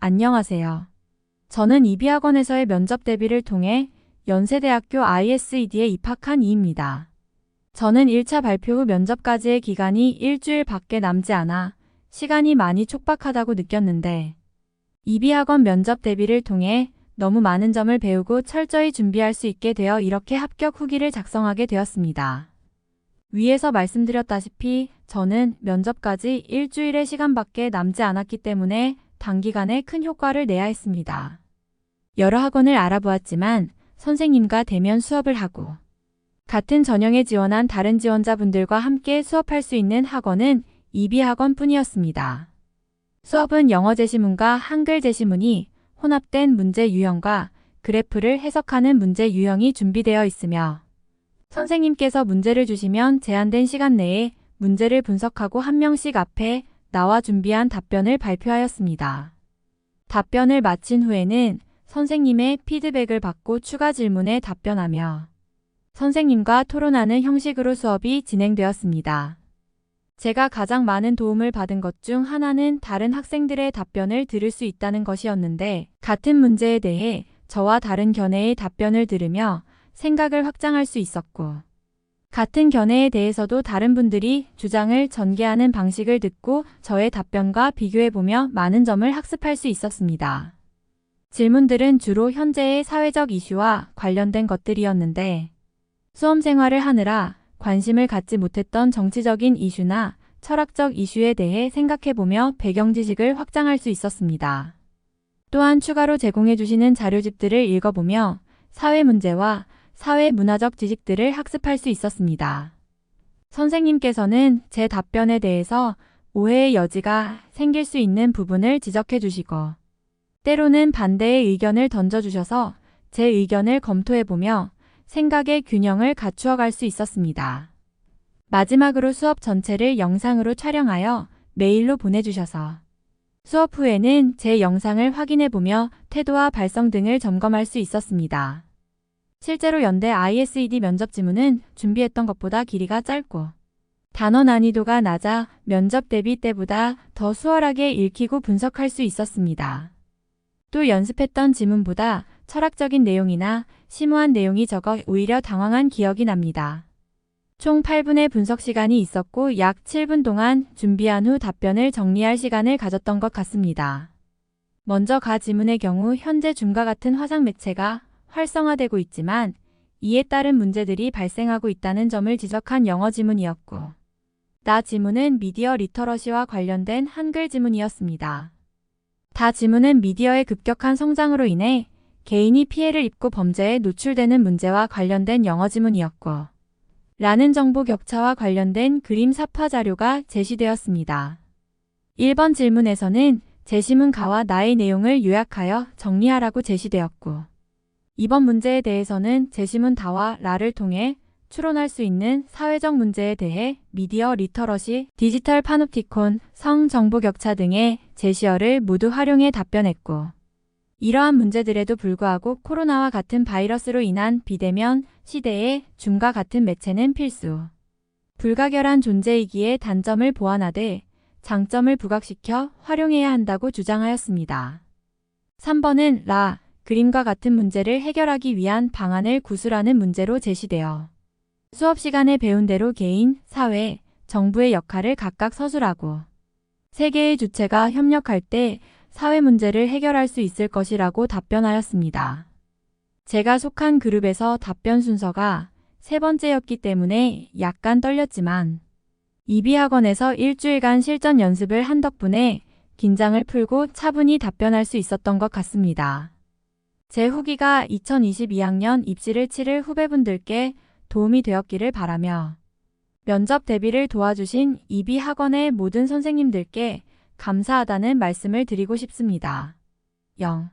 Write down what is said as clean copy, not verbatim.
안녕하세요. 저는 이비학원에서의 면접 대비를 통해 연세대학교 ISED에 입학한 이입니다. 저는 1차 발표 후 면접까지의 기간이 일주일밖에 남지 않아 시간이 많이 촉박하다고 느꼈는데 이비학원 면접 대비를 통해 너무 많은 점을 배우고 철저히 준비할 수 있게 되어 이렇게 합격 후기를 작성하게 되었습니다. 위에서 말씀드렸다시피 저는 면접까지 일주일의 시간밖에 남지 않았기 때문에 단기간에 큰 효과를 내야 했습니다. 여러 학원을 알아보았지만 선생님과 대면 수업을 하고 같은 전형에 지원한 다른 지원자분들과 함께 수업할 수 있는 학원은 이비학원 뿐이었습니다. 수업은 영어 제시문과 한글 제시문이 혼합된 문제 유형과 그래프를 해석하는 문제 유형이 준비되어 있으며 선생님께서 문제를 주시면 제한된 시간 내에 문제를 분석하고 한 명씩 앞에 나와 준비한 답변을 발표하였습니다. 답변을 마친 후에는 선생님의 피드백을 받고 추가 질문에 답변하며 선생님과 토론하는 형식으로 수업이 진행되었습니다. 제가 가장 많은 도움을 받은 것 중 하나는 다른 학생들의 답변을 들을 수 있다는 것이었는데 같은 문제에 대해 저와 다른 견해의 답변을 들으며 생각을 확장할 수 있었고 같은 견해에 대해서도 다른 분들이 주장을 전개하는 방식을 듣고 저의 답변과 비교해보며 많은 점을 학습할 수 있었습니다. 질문들은 주로 현재의 사회적 이슈와 관련된 것들이었는데 수험 생활을 하느라 관심을 갖지 못했던 정치적인 이슈나 철학적 이슈에 대해 생각해보며 배경 지식을 확장할 수 있었습니다. 또한 추가로 제공해주시는 자료집들을 읽어보며 사회 문제와 사회 문화적 지식들을 학습할 수 있었습니다. 선생님께서는 제 답변에 대해서 오해의 여지가 생길 수 있는 부분을 지적해 주시고 때로는 반대의 의견을 던져주셔서 제 의견을 검토해보며 생각의 균형을 갖추어 갈 수 있었습니다. 마지막으로 수업 전체를 영상으로 촬영하여 메일로 보내주셔서 수업 후에는 제 영상을 확인해보며 태도와 발성 등을 점검할 수 있었습니다. 실제로 연대 ISED 면접 지문은 준비했던 것보다 길이가 짧고 단어 난이도가 낮아 면접 대비 때보다 더 수월하게 읽히고 분석할 수 있었습니다. 또 연습했던 지문보다 철학적인 내용이나 심오한 내용이 적어 오히려 당황한 기억이 납니다. 총 8분의 분석 시간이 있었고 약 7분 동안 준비한 후 답변을 정리할 시간을 가졌던 것 같습니다. 먼저 가 지문의 경우 현재 줌과 같은 화상 매체가 활성화되고 있지만 이에 따른 문제들이 발생하고 있다는 점을 지적한 영어 지문이었고 나 지문은 미디어 리터러시와 관련된 한글 지문이었습니다. 다 지문은 미디어의 급격한 성장으로 인해 개인이 피해를 입고 범죄에 노출되는 문제와 관련된 영어 지문이었고 라는 정보 격차와 관련된 그림 사파 자료가 제시되었습니다. 1번 질문에서는 제시문 가와 나의 내용을 요약하여 정리하라고 제시되었고 2번 문제에 대해서는 제시문 다와 라를 통해 추론할 수 있는 사회적 문제에 대해 미디어 리터러시, 디지털 파놉티콘, 성 정보 격차 등의 제시어를 모두 활용해 답변했고 이러한 문제들에도 불구하고 코로나와 같은 바이러스로 인한 비대면 시대에 줌과 같은 매체는 필수, 불가결한 존재이기에 단점을 보완하되 장점을 부각시켜 활용해야 한다고 주장하였습니다. 3번은 라, 그림과 같은 문제를 해결하기 위한 방안을 구술하는 문제로 제시되어 수업 시간에 배운 대로 개인, 사회, 정부의 역할을 각각 서술하고 세 개의 주체가 협력할 때 사회 문제를 해결할 수 있을 것이라고 답변하였습니다. 제가 속한 그룹에서 답변 순서가 세 번째였기 때문에 약간 떨렸지만 이비학원에서 일주일간 실전 연습을 한 덕분에 긴장을 풀고 차분히 답변할 수 있었던 것 같습니다. 제 후기가 2022학년 입시를 치를 후배분들께 도움이 되었기를 바라며 면접 대비를 도와주신 이비학원의 모든 선생님들께 감사하다는 말씀을 드리고 싶습니다. 0.